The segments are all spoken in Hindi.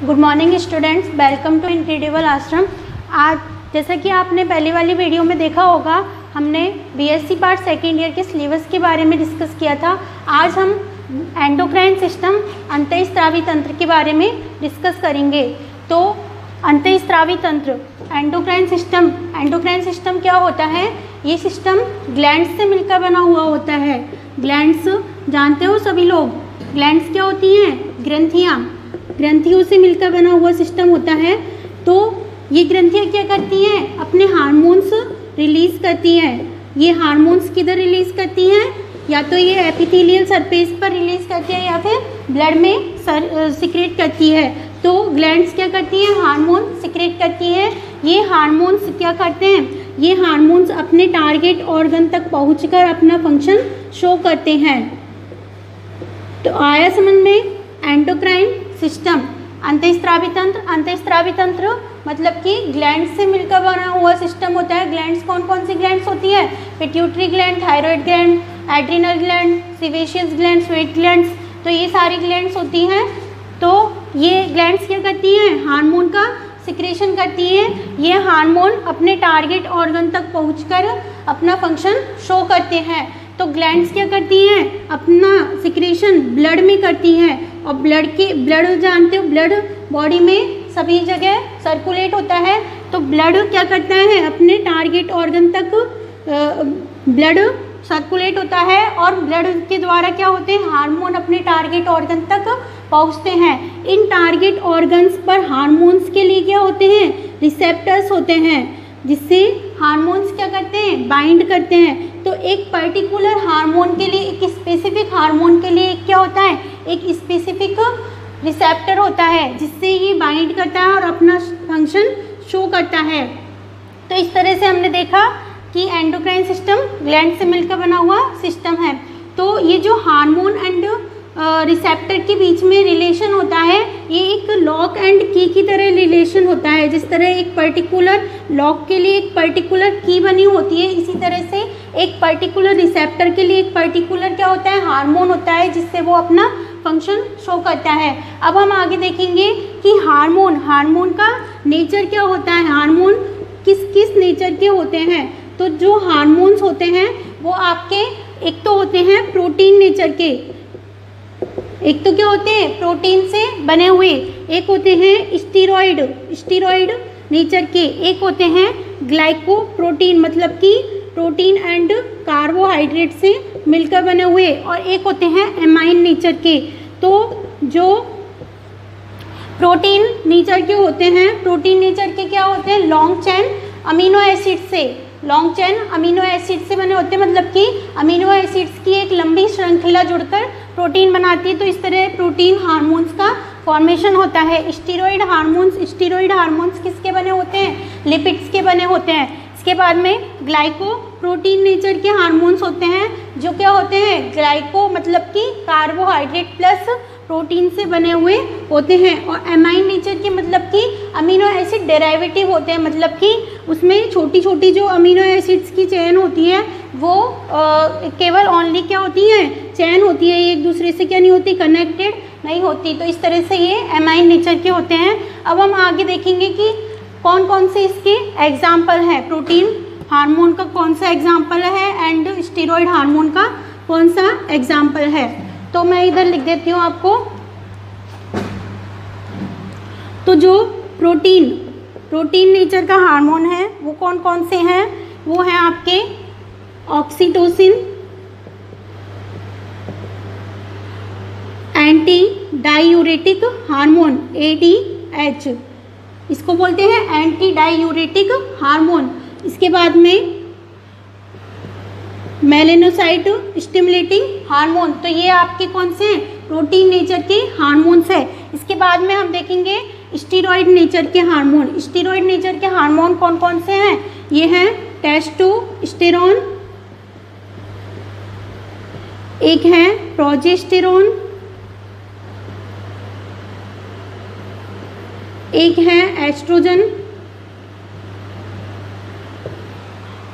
Good morning students, welcome to incredible Ashram. आज जैसा कि आपने पहले वाली वीडियो में देखा होगा, हमने बीएससी पार्ट सेकेंड ईयर के सिलेबस के बारे में डिस्कस किया था। आज हम एंडोक्राइन सिस्टम अंतःस्रावी तंत्र के बारे में डिस्कस करेंगे। तो अंतःस्रावी तंत्र एंडोक्राइन सिस्टम क्या होता है? ये सिस्टम ग्लैंड्स से मिलकर बना हुआ होता है। ग्लैंड्स जानते हो सभी लोग, ग्लैंड्स क्या होती हैं? ग्रंथियों से मिलकर बना हुआ सिस्टम होता है। तो ये ग्रंथियाँ क्या करती हैं? अपने हार्मोन्स रिलीज करती हैं। ये हार्मोन्स किधर रिलीज करती हैं? या तो ये एपिथेलियल सरफेस पर रिलीज करती है या फिर ब्लड में सिक्रेट करती है। तो ग्लैंड्स क्या करती हैं? हार्मोन सिक्रेट करती हैं। ये हार्मोन्स क्या करते हैं? ये हार्मोन्स अपने टारगेट ऑर्गन तक पहुंचकर अपना फंक्शन शो करते हैं। तो आया समझ में? एंडोक्राइन सिस्टम अंतःस्रावी तंत्र मतलब कि ग्लैंड्स से मिलकर बना हुआ सिस्टम होता है। ग्लैंड्स कौन कौन सी ग्लैंड्स होती है? Pituitary gland, thyroid gland, adrenal gland, सीवेशियस ग्लैंड, स्वेट ग्लैंड्स। तो ये सारी ग्लैंड्स होती हैं। तो ये ग्लैंड्स क्या करती हैं? हार्मोन का सिक्रेशन करती हैं। ये हार्मोन अपने टारगेट ऑर्गन तक पहुंचकर अपना फंक्शन शो करते हैं। तो ग्लैंड्स क्या करती हैं? अपना सिक्रेशन ब्लड में करती हैं। और ब्लड जानते हो, ब्लड बॉडी में सभी जगह सर्कुलेट होता है। तो ब्लड क्या करता है? अपने टारगेट ऑर्गन तक ब्लड सर्कुलेट होता है और ब्लड के द्वारा क्या होते हैं? हार्मोन अपने टारगेट ऑर्गन तक पहुंचते हैं। इन टारगेट ऑर्गन्स पर हार्मोन्स के लिए क्या होते हैं? रिसेप्टर्स होते हैं, जिससे हार्मोन्स क्या करते हैं? बाइंड करते हैं। तो एक पर्टिकुलर हार्मोन के लिए, एक स्पेसिफिक हार्मोन के लिए क्या होता है? एक स्पेसिफिक रिसेप्टर होता है, जिससे ये बाइंड करता है और अपना फंक्शन शो करता है। तो इस तरह से हमने देखा कि एंडोक्राइन सिस्टम ग्लैंड से मिलकर बना हुआ सिस्टम है। तो ये जो हार्मोन एंड रिसेप्टर के बीच में रिलेशन होता है, ये एक लॉक एंड की तरह रिलेशन होता है। जिस तरह एक पर्टिकुलर लॉक के लिए एक पर्टिकुलर की बनी होती है, इसी तरह से एक पर्टिकुलर रिसेप्टर के लिए एक पर्टिकुलर क्या होता है? हार्मोन होता है, जिससे वो अपना फंक्शन शो करता है। अब हम आगे देखेंगे कि हार्मोन का नेचर क्या होता है, हार्मोन किस नेचर के होते हैं। तो जो हार्मोन्स होते हैं वो आपके एक तो होते हैं प्रोटीन नेचर के, एक तो क्या होते हैं? प्रोटीन से बने हुए। एक होते हैं स्टीरॉइड नेचर के, एक होते हैं ग्लाइकोप्रोटीन मतलब कि प्रोटीन एंड कार्बोहाइड्रेट से मिलकर बने हुए, और एक होते हैं एमाइन नेचर के। तो जो प्रोटीन नेचर के होते हैं, प्रोटीन नेचर के क्या होते हैं? लॉन्ग चेन अमीनो एसिड से बने होते हैं, मतलब कि अमीनो एसिड्स की एक लंबी श्रृंखला जुड़कर प्रोटीन बनाती है। तो इस तरह प्रोटीन हार्मोन्स का फॉर्मेशन होता है। स्टीरॉइड हार्मोन्स किसके बने होते हैं? लिपिड्स के बने होते हैं। इसके बाद में ग्लाइकोप्रोटीन नेचर के हार्मोन्स होते हैं, जो क्या होते हैं? ग्लाइको मतलब कि कार्बोहाइड्रेट प्लस प्रोटीन से बने हुए होते हैं। और एमाइन नेचर के मतलब कि अमीनो एसिड डेरिवेटिव होते हैं, मतलब कि उसमें छोटी छोटी जो अमीनो एसिड्स की चेन होती है वो केवल ओनली क्या होती है? चेन होती है, एक दूसरे से क्या नहीं होती? कनेक्टेड नहीं होती। तो इस तरह से ये एमाइन नेचर के होते हैं। अब हम आगे देखेंगे कि कौन कौन से इसके एग्जाम्पल हैं। प्रोटीन हार्मोन का कौन सा एग्जाम्पल है एंड स्टीरॉइड हार्मोन का कौन सा एग्जाम्पल है। तो मैं इधर लिख देती हूँ आपको। तो जो प्रोटीन नेचर का हार्मोन है वो कौन कौन से हैं? वो हैं आपके oxytocin, anti diuretic hormone ADH, इसको बोलते हैं एंटी डायूरेटिक हार्मोन। इसके बाद में मेलेनोसाइट स्टिमुलेटिंग हार्मोन। तो ये आपके कौन से हैं? प्रोटीन नेचर के हार्मोन्स है। इसके बाद में हम देखेंगे स्टीरॉइड नेचर के हार्मोन। स्टीरॉइड नेचर के हार्मोन कौन कौन से हैं? ये हैं टेस्टोस्टेरोन, एक है प्रोजेस्टेरोन, एक है एस्ट्रोजन।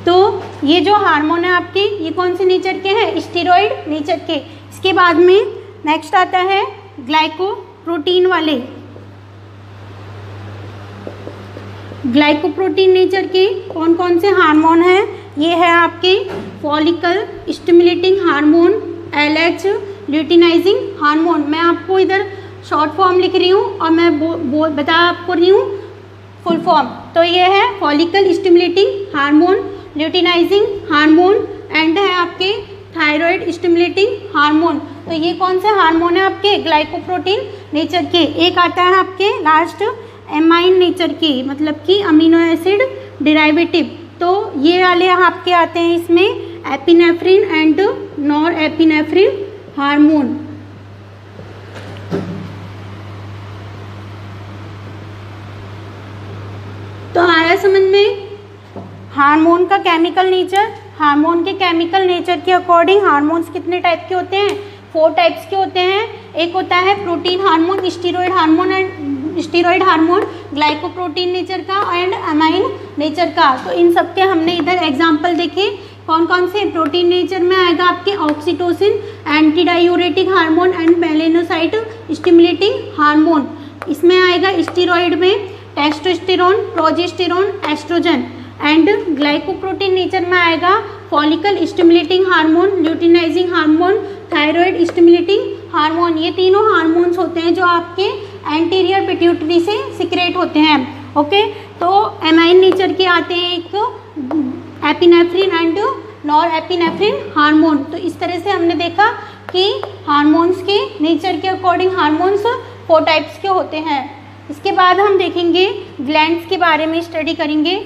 तो ये जो हार्मोन है आपके, ये कौन से नेचर के हैं? स्टीरॉइड नेचर के। इसके बाद में नेक्स्ट आता है ग्लाइकोप्रोटीन वाले। ग्लाइकोप्रोटीन नेचर के कौन कौन से हार्मोन हैं? ये है आपके follicle stimulating hormone, LH luteinizing hormone. मैं आपको इधर शॉर्ट फॉर्म लिख रही हूँ और मैं बता आपको रही हूँ फुल फॉर्म। तो ये है follicle stimulating hormone, luteinizing hormone and है आपके थायराइड स्टिमुलेटिंग हार्मोन। तो ये कौन से हार्मोन है आपके? ग्लाइकोप्रोटीन नेचर के। एक आता है आपके लास्ट एमाइन नेचर की, मतलब कि अमीनो एसिड डिराइवेटिव। तो ये वाले आपके आते हैं इसमें epinephrine and nor epinephrine hormone. तो आया समझ में हार्मोन का केमिकल नेचर। हार्मोन के केमिकल नेचर के अकॉर्डिंग हार्मोन्स कितने टाइप के होते हैं? 4 टाइप्स के होते हैं। एक होता है protein hormone, steroid hormone and steroid hormone, glycoprotein nature का एंड अमाइन नेचर का। तो इन सब के हमने इधर एग्जांपल देखे। कौन कौन से? प्रोटीन नेचर में आएगा आपके oxytocin, antidiuretic hormone and melanocyte stimulating hormone. इसमें आएगा स्टीरॉयड में testosterone, progesterone, estrogen. And glycoprotein nature में आएगा follicle stimulating hormone, luteinizing hormone, thyroid stimulating hormone. ये तीनों हार्मोन्स होते हैं जो आपके एंटीरियर पिट्यूटरी से सिक्रेट होते हैं। ओके, तो एमाइन नेचर के आते हैं एक epinephrine and nor epinephrine hormone. तो इस तरह से हमने देखा कि हार्मोन्स के नेचर के अकॉर्डिंग हार्मोन्स 4 टाइप्स के होते हैं। इसके बाद हम देखेंगे ग्लैंड्स के बारे में स्टडी करेंगे।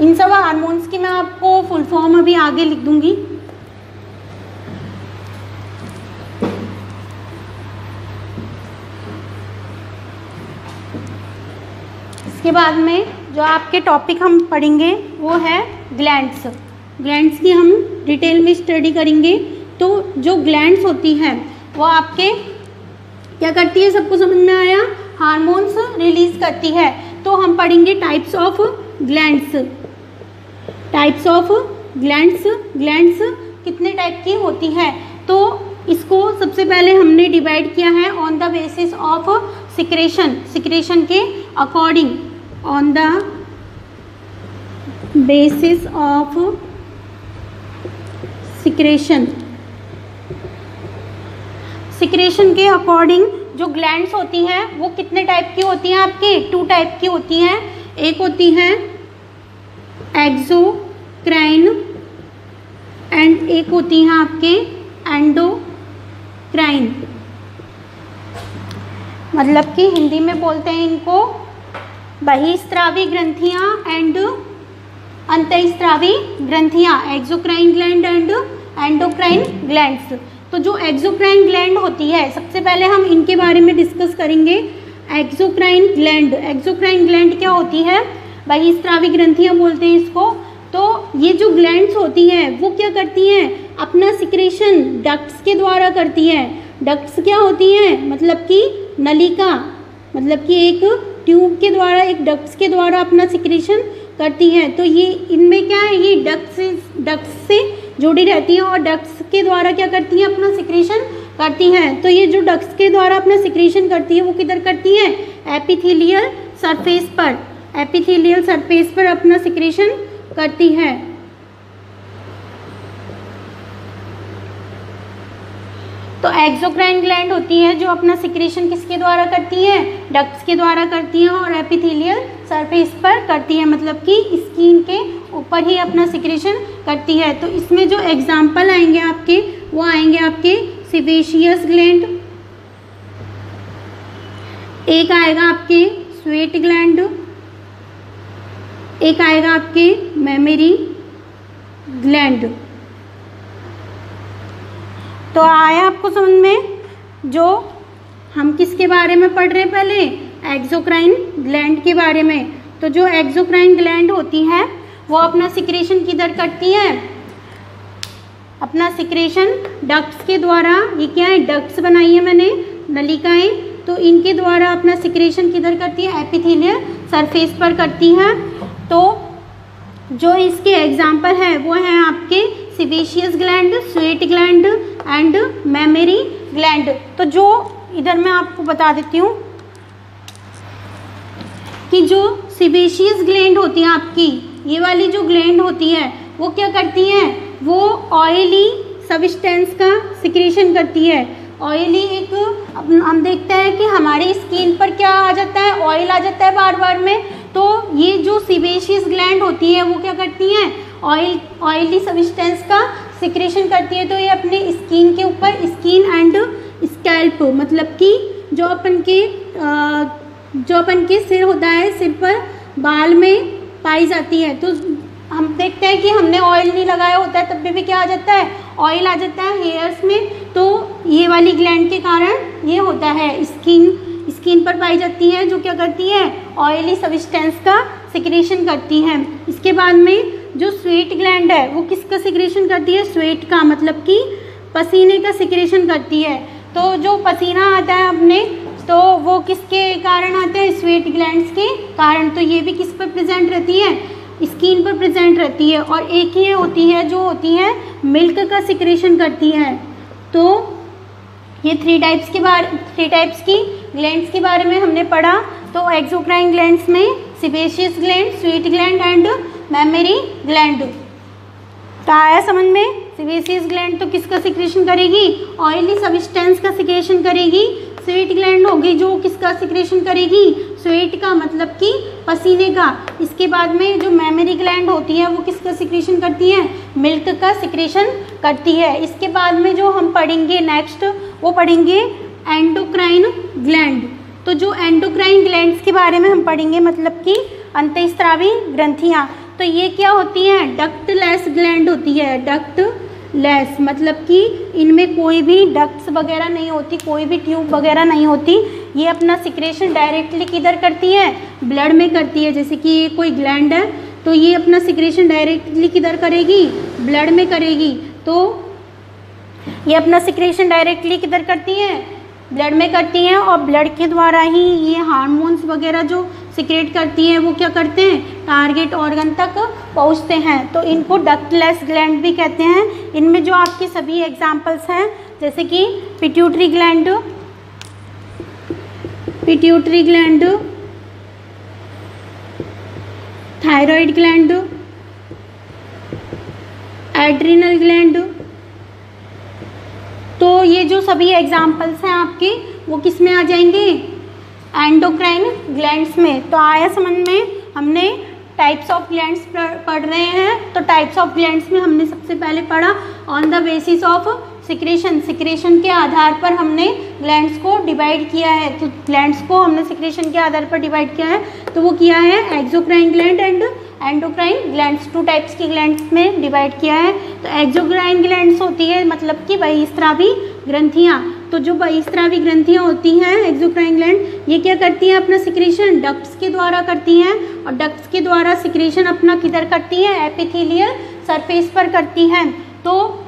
इन सब हार्मोन्स की मैं आपको फुल फॉर्म अभी आगे लिख दूंगी। इसके बाद में जो आपके टॉपिक हम पढ़ेंगे वो है ग्लैंड्स। ग्लैंड्स की हम डिटेल में स्टडी करेंगे। तो जो ग्लैंड्स होती हैं वो आपके क्या करती है? सबको समझ में आया? हार्मोन्स रिलीज करती है। तो हम पढ़ेंगे types of glands. Types of glands. Glands कितने टाइप की होती हैं? तो इसको सबसे पहले हमने डिवाइड किया है on the basis of secretion. Secretion के according, on the basis of secretion. Secretion के अकॉर्डिंग जो ग्लैंड्स होती हैं वो कितने टाइप की होती हैं आपके? 2 टाइप की होती हैं। एक होती है एक्सोक्राइन एंड एक होती हैं आपके एंडोक्राइन। मतलब कि हिंदी में बोलते हैं इनको बहिस्रावी ग्रंथियां एंड अंतःस्रावी ग्रंथियां, exocrine gland and endocrine glands. तो जो एक्सोक्राइन ग्लैंड होती है, सबसे पहले हम इनके बारे में डिस्कस करेंगे। Exocrine gland. एक्सोक्राइन ग्लैंड क्या होती है? बहिस्रावी ग्रंथियां बोलते हैं इसको। तो ये जो ग्लैंड्स होती हैं वो क्या करती हैं? अपना सिक्रेशन डक्ट्स के द्वारा करती हैं। डक्ट्स क्या होती हैं? मतलब कि नलिका, मतलब कि एक ट्यूब के द्वारा, एक डक्ट्स के द्वारा अपना सिक्रेशन करती हैं। तो ये इनमें क्या है? ये डक्ट्स से जुड़ी रहती हैं और डक्ट्स के द्वारा क्या करती हैं? अपना सिक्रेशन करती हैं। तो ये जो डक्ट्स के द्वारा अपना सिक्रेशन करती है वो किधर करती हैं? एपिथेलियल सरफेस पर। एपिथेलियल सरफेस पर अपना सिक्रेशन करती है। तो एक्सोक्राइन ग्लैंड होती है जो अपना सिक्रेशन किसके द्वारा करती है? डक्ट्स के द्वारा करती है और एपिथेलियल सरफेस पर करती है, मतलब कि स्किन के ऊपर ही अपना सिक्रेशन करती है। तो इसमें जो एग्जाम्पल आएंगे आपके वो आएंगे आपके सेबेशियस ग्लैंड, एक आएगा आपके स्वेट ग्लैंड, एक आएगा आपके मेमरी ग्लैंड। तो आया आपको समझ में? जो हम किसके बारे में पढ़ रहे हैं? पहले एक्सोक्राइन ग्लैंड के बारे में। तो जो एक्सोक्राइन ग्लैंड होती है वो अपना सिक्रेशन किधर करती है? अपना सिक्रेशन डक्ट्स के द्वारा। ये क्या है? डक्ट्स बनाई है मैंने, नलिकाएं। तो इनके द्वारा अपना सिक्रेशन किधर करती है? एपिथेलियल सरफेस पर करती है। तो जो इसके एग्जाम्पल है वो है आपके sebaceous gland, sweat gland and mammary gland. तो जो इधर मैं आपको बता देती हूँ, कि जो सीबेशियस ग्लैंड होती है आपकी, ये वाली जो ग्लैंड होती है वो क्या करती हैं, वो ऑयली सब्सटेंस का सिक्रीशन करती है। ऑयली एक, हम देखते हैं कि हमारी स्किन पर क्या आ जाता है, ऑयल आ जाता है बार बार में, तो ये जो सीबेशियस ग्लैंड होती है वो क्या करती हैं, ऑयली सब्सटेंस का सिक्रीशन करती है। तो ये अपने स्किन के ऊपर, स्किन एंड स्कैल्प, मतलब कि जो अपन के सिर होता है, सिर पर बाल में पाई जाती है। तो हम देखते हैं कि हमने ऑयल नहीं लगाया होता है तब भी क्या आ जाता है, ऑयल आ जाता है हेयर्स में। तो ये वाली ग्लैंड के कारण ये होता है, स्किन पर पाई जाती है, जो क्या करती है, ऑयली सब्सटेंस का सिक्रीशन करती है। इसके बाद में जो स्वेट ग्लैंड है वो किसका सिक्रीशन करती है, स्वेट का, मतलब कि पसीने का सिक्रीशन करती है। तो जो पसीना आता है अपने, तो वो किसके कारण आता है, स्वेट ग्लैंड्स के कारण। तो ये भी किस पर प्रेजेंट रहती है, स्किन पर प्रेजेंट रहती है। और एक ये होती है जो होती है मिल्क का सिक्रीशन करती है। तो ये थ्री टाइप्स की ग्लैंड्स के बारे में हमने पढ़ा। तो एक्सोक्राइन ग्लैंड्स में sebaceous gland, sweet gland and mammary gland. तो आया समझ में, सीबेशियस ग्लैंड तो किसका सिक्रेशन करेगी, ऑयली सब्सटेंस का सिक्रेशन करेगी। स्वीट ग्लैंड होगी जो किसका सिक्रेशन करेगी, स्वेट का, मतलब कि पसीने का। इसके बाद में जो मेमरी ग्लैंड होती है वो किसका सिक्रेशन करती है, मिल्क का सिक्रेशन करती है। इसके बाद में जो हम पढ़ेंगे नेक्स्ट, वो पढ़ेंगे एंडोक्राइन ग्लैंड। तो जो एंडोक्राइन ग्लैंड्स के बारे में हम पढ़ेंगे, मतलब कि अंतःस्रावी ग्रंथियाँ। तो ये क्या होती हैं, डक्टलेस ग्लैंड होती है, डक्टलेस, मतलब कि इनमें कोई भी डक्ट्स वगैरह नहीं होती, कोई भी ट्यूब वगैरह नहीं होती। ये अपना सिक्रेशन डायरेक्टली किधर करती है, ब्लड में करती है। जैसे कि ये कोई ग्लैंड है तो ये अपना सिक्रेशन डायरेक्टली किधर करेगी, ब्लड में करेगी। तो ये अपना सिक्रेशन डायरेक्टली किधर करती है, ब्लड में करती हैं। और ब्लड के द्वारा ही ये हार्मोन्स वगैरह जो सिक्रेट करती हैं वो क्या करते हैं, टारगेट ऑर्गन तक पहुंचते हैं। तो इनको डक्टलेस ग्लैंड भी कहते हैं। इनमें जो आपके सभी एग्जांपल्स हैं, जैसे कि pituitary gland, thyroid gland, adrenal gland. तो ये जो सभी एग्जाम्पल्स हैं आपके, वो किस में आ जाएंगे, एंडोक्राइन ग्लैंड्स में। तो आया समझ में, हमने टाइप्स ऑफ ग्लैंड्स पढ़ रहे हैं। तो टाइप्स ऑफ ग्लैंड्स में हमने सबसे पहले पढ़ा on the basis of secretion के आधार पर हमने ग्लैंड्स को डिवाइड किया है। तो ग्लैंड्स को हमने सिक्रेशन के आधार पर डिवाइड किया है, तो वो किया है exocrine gland and endocrine glands, two types की ग्लैंड्स में डिवाइड किया है। तो एक्सोक्राइन ग्लैंड्स होती है मतलब कि बहिस्रावी ग्रंथियाँ। तो जो बहिस्रावी ग्रंथियाँ होती हैं, एक्सोक्राइन ग्लैंड, ये क्या करती हैं, अपना सिक्रेशन डक्ट्स के द्वारा करती हैं। और डक्ट्स के द्वारा सिक्रेशन अपना किधर करती हैं, एपिथेलियल सरफेस पर करती हैं। तो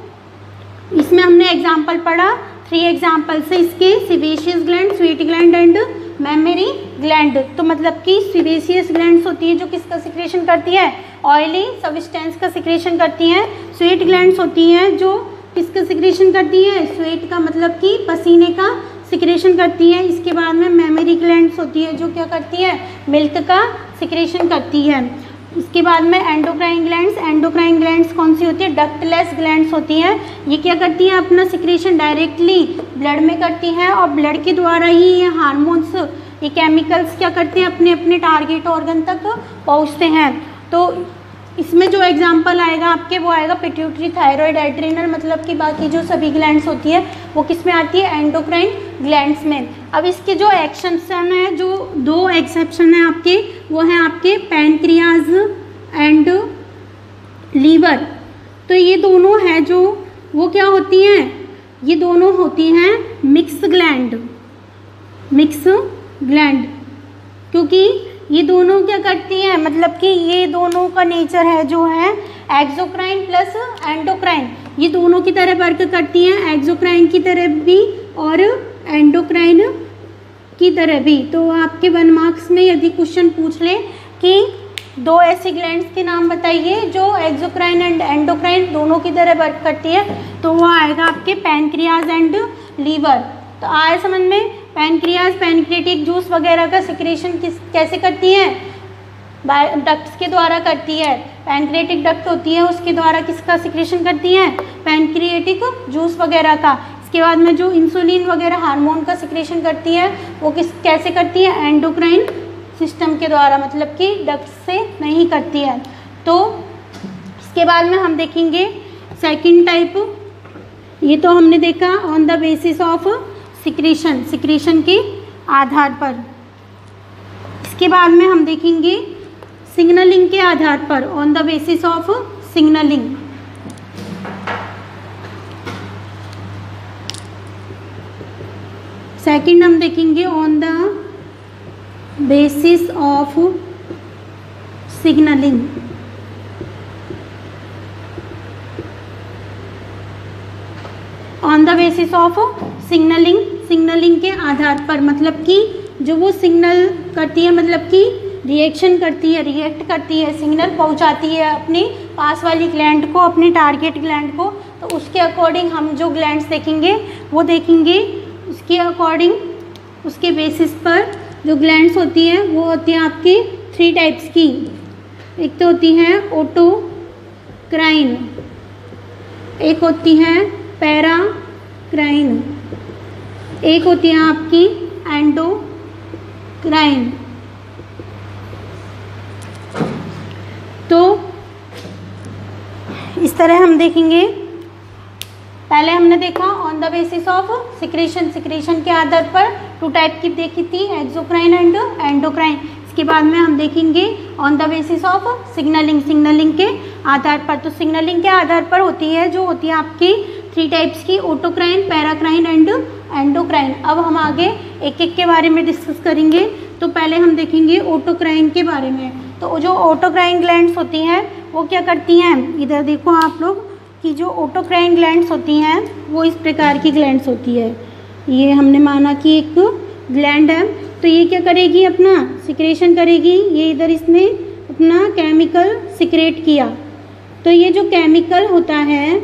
इसमें हमने एग्जाम्पल पढ़ा, 3 एग्जाम्पल से इसके, sebaceous gland, sweet gland and mammary gland. तो मतलब कि सीबेशियस ग्लैंड्स होती है जो किसका सिक्रेशन करती है, ऑयली सब्सटेंस का सिक्रेशन करती हैं। स्वीट ग्लैंड्स होती हैं जो किसका सिक्रेशन करती है, स्वेट का, मतलब कि पसीने का सिक्रेशन करती है। इसके बाद में मेमरी ग्लैंड्स होती है जो क्या करती है, मिल्क का सिक्रेशन करती है। इसके बाद में एंडोक्राइन ग्लैंड्स कौन सी होती है, डक्टलेस ग्लैंड्स होती हैं। ये क्या करती हैं, अपना सिक्रेशन डायरेक्टली ब्लड में करती हैं। और ब्लड के द्वारा ही ये हार्मोन्स, ये केमिकल्स क्या करते हैं, अपने अपने टारगेट ऑर्गन तक पहुँचते हैं। तो इसमें जो एग्जाम्पल आएगा आपके, वो आएगा पिट्यूटरी, थायराइड, एड्रिनल, मतलब कि बाकी जो सभी ग्लैंड्स होती है वो किस में आती है, एंडोक्राइन ग्लैंड्स में। अब इसके जो एक्सेप्शन है, जो 2 एक्सेप्शन है आपके, वो हैं आपके पैनक्रियाज एंड लीवर। तो ये दोनों हैं जो, वो क्या होती हैं, ये दोनों होती हैं मिक्स ग्लैंड, क्योंकि ये दोनों क्या करती हैं, मतलब कि ये दोनों का नेचर है जो है एक्सोक्राइन प्लस एंडोक्राइन, ये दोनों की तरह वर्क करती हैं, एक्सोक्राइन की तरह भी और एंडोक्राइन की तरह भी। तो आपके 1 मार्क्स में यदि क्वेश्चन पूछ ले कि 2 ऐसी ग्लैंड्स के नाम बताइए जो एक्सोक्राइन एंड एंडोक्राइन दोनों की तरह वर्क करती है, तो वो आएगा आपके पैनक्रियाज एंड लीवर। तो आए समझ में, पैनक्रियाज पैनक्रेटिक जूस वगैरह का सिक्रेशन कैसे करती है? डक्ट्स के द्वारा करती है। पैनक्रेटिक डक्ट होती है उसके द्वारा किसका सिक्रेशन करती है? पैनक्रिएटिक जूस वगैरह का। इसके बाद में जो इंसुलिन वगैरह हार्मोन का सिक्रेशन करती है वो कैसे करती है? एंडोक्राइन सिस्टम के द्वारा, मतलब कि डक्ट से नहीं करती है। तो इसके बाद में हम देखेंगे सेकंड टाइप। ये तो हमने देखा on the basis of secretion, secretion के आधार पर। इसके बाद में हम देखेंगे सिग्नलिंग के आधार पर, on the basis of signalling. Second हम देखेंगे on the basis of signalling. On the basis of signalling, signalling के आधार पर, मतलब कि जो वो सिग्नल करती है, मतलब कि रिएक्शन करती है, रिएक्ट करती है, सिग्नल पहुंचाती है अपनी पास वाली ग्लैंड को, अपनी टारगेट ग्लैंड को। तो उसके अकॉर्डिंग हम जो ग्लैंड्स देखेंगे वो देखेंगे उसके अकॉर्डिंग, उसके बेसिस पर जो ग्लैंड्स होती हैं वो होती हैं आपकी 3 टाइप्स की। एक तो होती हैं ओटोक्राइन, एक होती हैं पैराक्राइन, एक होती है आपकी एंडोक्राइन। तो इस तरह हम देखेंगे। पहले हमने देखा on the basis of secretion, secretion के आधार पर 2 टाइप की देखी थी, एक्सोक्राइन एंड एंडोक्राइन। इसके बाद में हम देखेंगे on the basis of signalling, signalling के आधार पर। तो सिग्नलिंग के आधार पर होती है जो होती है आपकी 3 टाइप्स की, ओटोक्राइन, पैराक्राइन एंड एंडोक्राइन। अब हम आगे एक एक के बारे में डिस्कस करेंगे। तो पहले हम देखेंगे ओटोक्राइन के बारे में। तो जो ओटोक्राइन ग्लैंड्स होती हैं वो क्या करती हैं? इधर देखो आप लोग कि जो ओटोक्राइन ग्लैंड्स होती हैं वो इस प्रकार की ग्लैंड्स होती है। ये हमने माना कि एक ग्लैंड है, तो ये क्या करेगी? अपना सिक्रेशन करेगी। ये इधर इसने अपना केमिकल सिक्रेट किया। तो ये जो केमिकल होता है,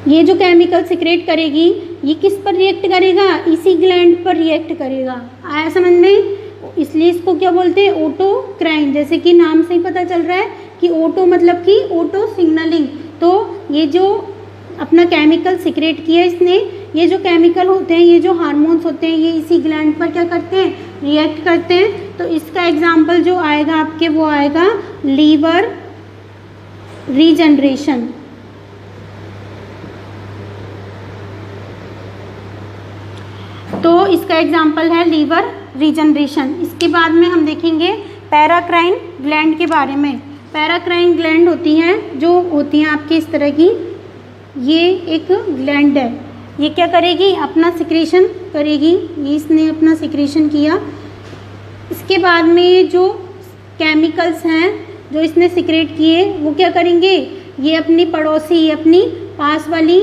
ये जो केमिकल सिक्रेट करेगी, ये किस पर रिएक्ट करेगा? इसी ग्लैंड पर रिएक्ट करेगा। आया समझ में? इसलिए इसको क्या बोलते हैं? ओटोक्राइन। जैसे कि नाम से ही पता चल रहा है कि ओटो मतलब कि ओटो सिग्नलिंग। तो ये जो अपना केमिकल सिक्रेट किया इसने, ये जो केमिकल होते हैं, ये जो हार्मोन्स होते हैं, ये इसी ग्लैंड पर क्या करते हैं? रिएक्ट करते हैं। तो इसका एग्जाम्पल जो आएगा आपके वो आएगा लीवर रीजनरेशन। तो इसका एग्जाम्पल है लीवर रीजनरेशन। इसके बाद में हम देखेंगे पैराक्राइन ग्लैंड के बारे में। पैराक्राइन ग्लैंड होती हैं जो होती हैं आपकी इस तरह की। ये एक ग्लैंड है, ये क्या करेगी? अपना सिक्रेशन करेगी। ये इसने अपना सिक्रेशन किया। इसके बाद में जो केमिकल्स हैं जो इसने सिक्रेट किए वो क्या करेंगे? ये अपनी पड़ोसी, अपनी पास वाली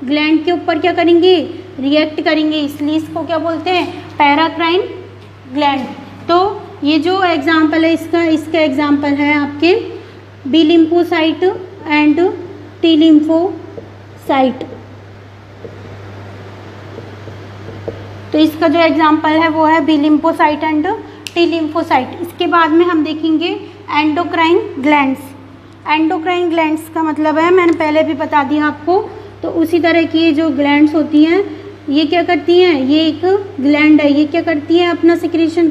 ग्लैंड के ऊपर क्या करेंगे? रिएक्ट करेंगे। इसलिए इसको क्या बोलते हैं? Paracrine gland. तो ये जो एग्जाम्पल है इसका एग्जाम्पल है आपके B lymphocyte and T lymphocyte. तो इसका जो एग्जाम्पल है वो है B lymphocyte and T lymphocyte. इसके बाद में हम देखेंगे एंडोक्राइन ग्लैंड्स। एंडोक्राइन ग्लैंड्स का मतलब है, मैंने पहले भी बता दिया आपको, तो उसी तरह की जो ग्लैंड्स होती हैं ये क्या करती हैं? ये एक ग्लैंड है, ये क्या करती है? अपना सिक्रेशन,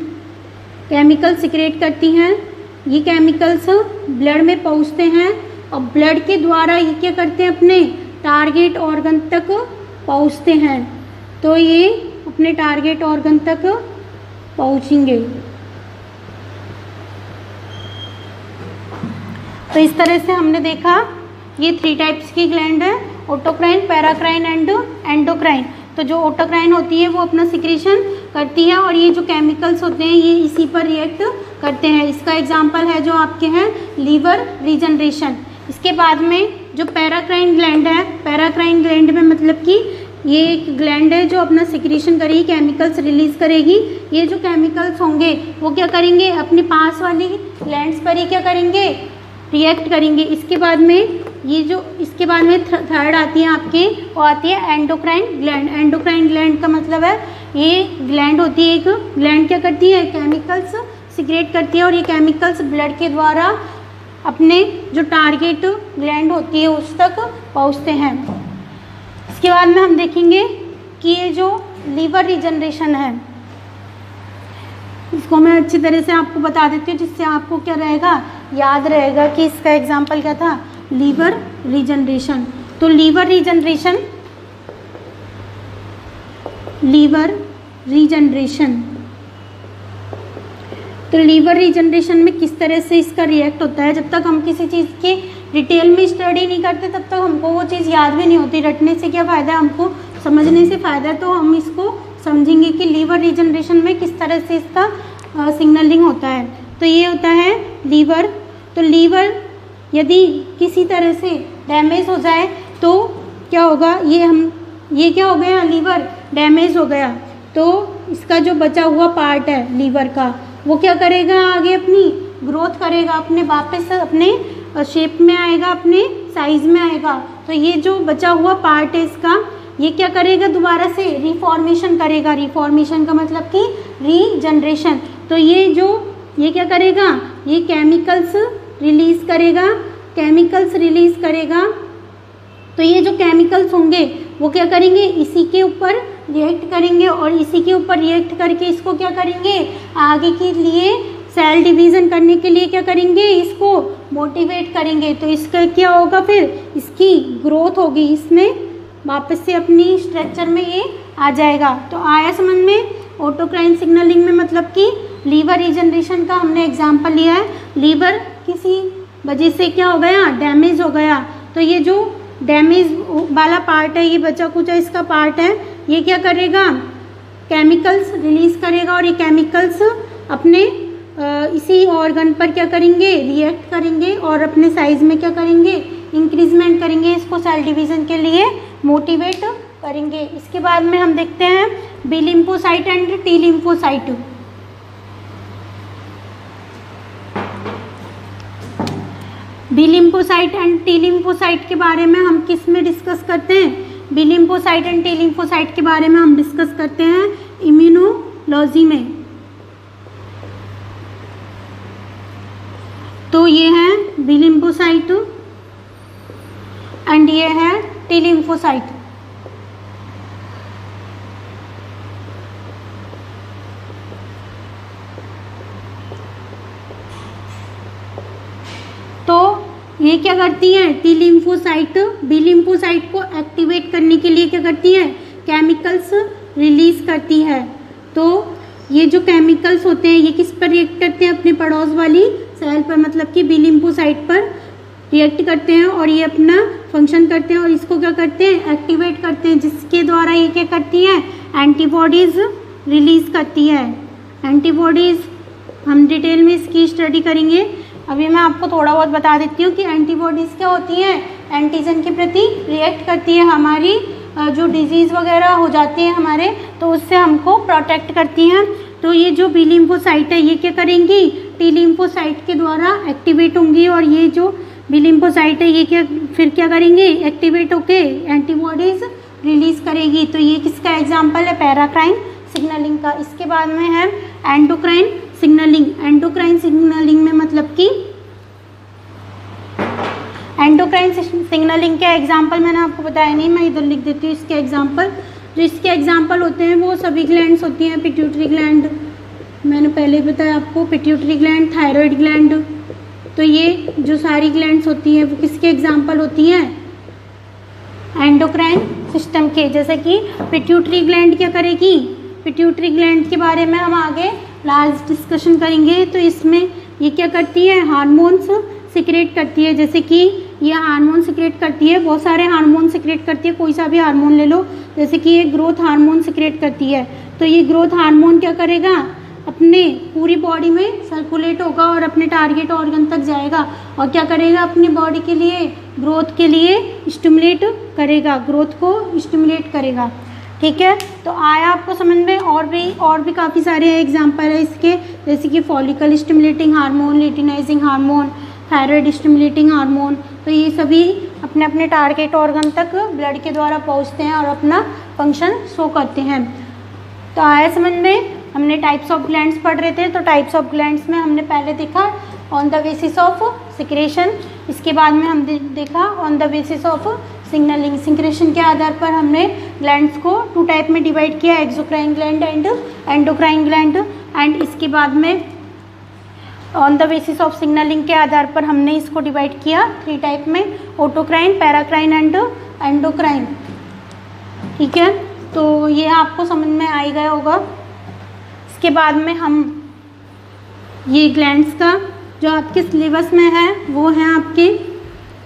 केमिकल सिक्रेट करती हैं। ये केमिकल्स ब्लड में पहुंचते हैं और ब्लड के द्वारा ये क्या करते हैं? अपने टारगेट ऑर्गन तक पहुंचते हैं। तो ये अपने टारगेट ऑर्गन तक पहुंचेंगे। तो इस तरह से हमने देखा ये 3 टाइप्स की ग्लैंड है, ओटोक्राइन, पैराक्राइन एंड एंडोक्राइन। तो जो ओटोक्राइन होती है वो अपना सिक्रेशन करती है और ये जो केमिकल्स होते हैं ये इसी पर रिएक्ट करते हैं। इसका एग्जाम्पल है जो आपके हैं लीवर रीजनरेशन। इसके बाद में जो पैराक्राइन ग्लैंड है, पैराक्राइन ग्लैंड में मतलब कि ये एक ग्लैंड है जो अपना सिक्रेशन करेगी, केमिकल्स रिलीज करेगी। ये जो केमिकल्स होंगे वो क्या करेंगे? अपने पास वाली ग्लैंड्स पर ही क्या करेंगे? रिएक्ट करेंगे। इसके बाद में इसके बाद में थर्ड आती है आपकी, वो आती है एंडोक्राइन ग्लैंड। एंडोक्राइन ग्लैंड का मतलब है ये ग्लैंड होती है, एक ग्लैंड क्या करती है, केमिकल्स सिक्रेट करती है और ये केमिकल्स ब्लड के द्वारा अपने जो टारगेट ग्लैंड होती है उस तक पहुंचते हैं। इसके बाद में हम देखेंगे कि ये जो लीवर रीजनरेशन है, इसको मैं अच्छी तरह से आपको बता देती हूँ जिससे आपको क्या रहेगा, याद रहेगा कि इसका एग्जाम्पल क्या था, लीवर रीजनरेशन। तो लीवर रीजनरेशन तो लीवर रीजनरेशन में किस तरह से इसका रिएक्ट होता है, जब तक हम किसी चीज़ की डिटेल में स्टडी नहीं करते तब तक हमको वो चीज़ याद भी नहीं होती। रटने से क्या फ़ायदा है, हमको समझने से फ़ायदा है। तो हम इसको समझेंगे कि लीवर रीजनरेशन में किस तरह से इसका सिग्नलिंग होता है। तो ये होता है लीवर। तो लीवर यदि किसी तरह से डैमेज हो जाए तो क्या होगा, ये क्या हो गया, लीवर डैमेज हो गया तो इसका जो बचा हुआ पार्ट है लीवर का वो क्या करेगा, आगे अपनी ग्रोथ करेगा, अपने वापस अपने शेप में आएगा, अपने साइज में आएगा। तो ये जो बचा हुआ पार्ट है इसका, ये क्या करेगा, दोबारा से रिफॉर्मेशन करेगा। रिफॉर्मेशन का मतलब कि रीजनरेशन। तो ये क्या करेगा, ये केमिकल्स रिलीज करेगा। तो ये जो केमिकल्स होंगे वो क्या करेंगे, इसी के ऊपर रिएक्ट करेंगे और इसी के ऊपर रिएक्ट करके इसको क्या करेंगे, आगे के लिए सेल डिवीज़न करने के लिए क्या करेंगे, इसको मोटिवेट करेंगे। तो इसका क्या होगा, फिर इसकी ग्रोथ होगी, इसमें वापस से अपनी स्ट्रक्चर में ये आ जाएगा। तो आया समझ में। ऑटोक्राइन सिग्नलिंग में मतलब कि लीवर रीजनरेशन का हमने एग्जाम्पल लिया है। लीवर किसी वजह से क्या हो गया, डैमेज हो गया। तो ये जो डैमेज वाला पार्ट है, ये बचा कुचा इसका पार्ट है, ये क्या करेगा, केमिकल्स रिलीज करेगा और ये केमिकल्स अपने इसी ऑर्गन पर क्या करेंगे, रिएक्ट करेंगे और अपने साइज में क्या करेंगे, इंक्रीजमेंट करेंगे, इसको सेल डिवीज़न के लिए मोटिवेट करेंगे। इसके बाद में हम देखते हैं B lymphocyte and T lymphocyte. B lymphocyte and T lymphocyte के बारे में हम किस में डिस्कस करते हैं, B lymphocyte and T lymphocyte के बारे में हम डिस्कस करते हैं इम्यूनोलॉजी में। तो ये है बी लिम्फोसाइट एंड ये है टी लिम्फोसाइट। तो ये क्या करती है, टी लिम्फोसाइट बी लिम्फोसाइट को एक्टिवेट करने के लिए क्या करती है, केमिकल्स रिलीज करती है। तो ये जो केमिकल्स होते हैं ये किस पर रिएक्ट करते हैं, अपने पड़ोस वाली सेल पर, मतलब कि बी लिम्फोसाइट पर रिएक्ट करते हैं और ये अपना फंक्शन करते हैं और इसको क्या करते हैं, एक्टिवेट करते हैं, जिसके द्वारा ये क्या करती है, एंटीबॉडीज़ रिलीज करती है। एंटीबॉडीज़ हम डिटेल में इसकी स्टडी करेंगे। अभी मैं आपको थोड़ा बहुत बता देती हूँ कि एंटीबॉडीज़ क्या होती हैं, एंटीजन के प्रति रिएक्ट करती है, हमारी जो डिजीज़ वगैरह हो जाती है हमारे, तो उससे हमको प्रोटेक्ट करती हैं। तो ये जो बी लिम्फोसाइट है ये क्या करेंगी, टी लिम्फोसाइट के द्वारा एक्टिवेट होंगी और ये जो बी लिम्फोसाइट है ये फिर क्या करेंगे, एक्टिवेट होके एंटीबॉडीज़ रिलीज करेगी। तो ये किसका एग्जाम्पल है, पैराक्राइन सिग्नलिंग का। इसके बाद में है एंडोक्राइन सिग्नलिंग। एंडोक्राइन सिग्नलिंग में मतलब कि एंडोक्राइन सिग्नलिंग के एग्जाम्पल मैंने आपको बताया नहीं, मैं इधर लिख देती हूँ इसके एग्जाम्पल। जो इसके एग्जाम्पल होते हैं वो सभी ग्लैंड्स होती हैं। पिट्यूटरी ग्लैंड मैंने पहले बताया आपको, पिट्यूटरी ग्लैंड, थायराइड ग्लैंड। तो ये जो सारी ग्लैंड्स होती हैं वो किसके एग्जाम्पल होती हैं, एंडोक्राइन सिस्टम के। जैसे कि पिट्यूटरी ग्लैंड क्या करेगी, पिट्यूटरी ग्लैंड के बारे में हम आगे लास्ट डिस्कशन करेंगे। तो इसमें ये क्या करती है, हार्मोन्स सिक्रेट करती है। जैसे कि ये हार्मोन सिक्रेट करती है, बहुत सारे हार्मोन सिक्रेट करती है, कोई सा भी हार्मोन ले लो। जैसे कि ये ग्रोथ हार्मोन सिक्रेट करती है। तो ये ग्रोथ हार्मोन क्या करेगा, अपने पूरी बॉडी में सर्कुलेट होगा और अपने टारगेट ऑर्गन तक जाएगा और क्या करेगा, अपनी बॉडी के लिए ग्रोथ के लिए स्टिमुलेट करेगा, ग्रोथ को स्टिमुलेट करेगा। ठीक है, तो आया आपको समझ में। और भी काफ़ी सारे एग्जाम्पल है इसके, जैसे कि follicle stimulating hormone, luteinizing hormone, thyroid stimulating hormone. तो ये सभी अपने अपने टारगेट ऑर्गन तक ब्लड के द्वारा पहुंचते हैं और अपना फंक्शन शो करते हैं। तो आया समझ में। हमने टाइप्स ऑफ ग्लैंड्स पढ़ रहे थे, तो टाइप्स ऑफ ग्लैंड्स में हमने पहले देखा on the basis of secretion, इसके बाद में हम देखा on the basis of signalling. Secretion के आधार पर हमने ग्लैंड्स को 2 टाइप में डिवाइड किया, exocrine gland and endocrine gland. And इसके बाद में on the basis of signalling के आधार पर हमने इसको डिवाइड किया 3 टाइप में, ऑटोक्राइन, पैराक्राइन एंड एंडोक्राइन। ठीक है, तो ये आपको समझ में आ ही गया होगा। इसके बाद में हम ये ग्लैंड्स का जो आपके सिलेबस में है वो है आपके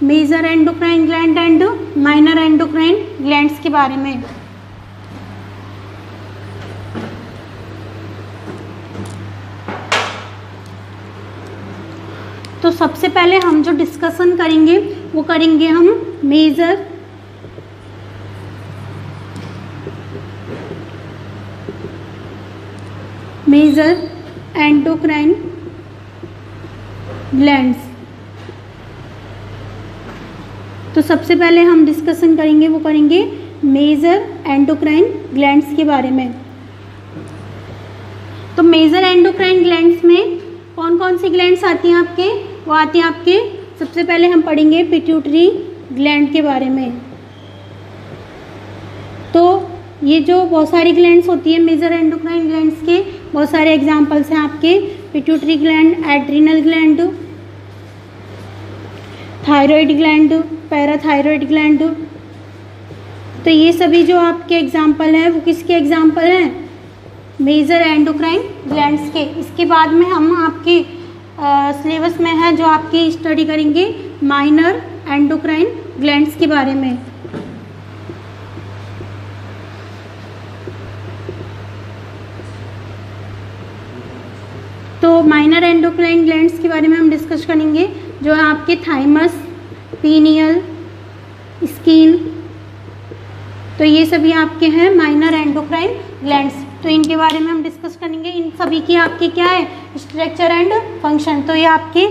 major endocrine gland and minor endocrine glands के बारे में। तो सबसे पहले हम जो डिस्कशन करेंगे वो करेंगे हम मेजर एंडोक्राइन ग्लैंड्स। तो सबसे पहले हम डिस्कशन करेंगे वो करेंगे मेजर एंडोक्राइन ग्लैंड्स के बारे में। तो मेजर एंडोक्राइन ग्लैंड्स में कौन कौन सी ग्लैंड्स आती हैं आपके, वो आती हैं आपके, सबसे पहले हम पढ़ेंगे पिट्यूटरी ग्लैंड के बारे में। तो ये जो बहुत सारी ग्लैंड्स होती है मेजर एंडोक्राइन ग्लैंड्स के बहुत सारे एग्जांपल्स हैं आपके, pituitary gland, adrenal gland, thyroid gland, parathyroid gland. तो ये सभी जो आपके एग्जांपल हैं वो किसके एग्जांपल हैं, मेजर एंडोक्राइन ग्लैंड्स के। इसके बाद में हम आपके सिलेबस में है जो आपकी स्टडी करेंगे माइनर एंडोक्राइन ग्लैंड्स के बारे में। तो माइनर एंडोक्राइन ग्लैंड्स के बारे में हम डिस्कस करेंगे जो है आपके थाइमस, पीनियल, स्किन। तो ये सभी आपके हैं माइनर एंडोक्राइन ग्लैंड्स। तो इनके बारे में हम डिस्कस करेंगे। इन सभी की आपके क्या है, स्ट्रक्चर एंड फंक्शन। तो ये आपके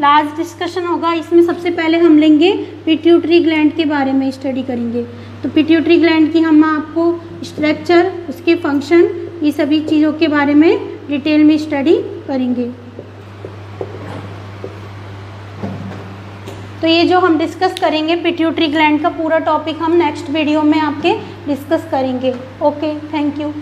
लास्ट डिस्कशन होगा। इसमें सबसे पहले हम लेंगे पिट्यूटरी ग्लैंड के बारे में स्टडी करेंगे। तो पिट्यूटरी ग्लैंड की हम आपको स्ट्रक्चर, उसके फंक्शन, ये सभी चीज़ों के बारे में डिटेल में स्टडी करेंगे। तो ये जो हम डिस्कस करेंगे पिट्यूटरी ग्लैंड का पूरा टॉपिक हम नेक्स्ट वीडियो में आपके डिस्कस करेंगे। Okay, thank you.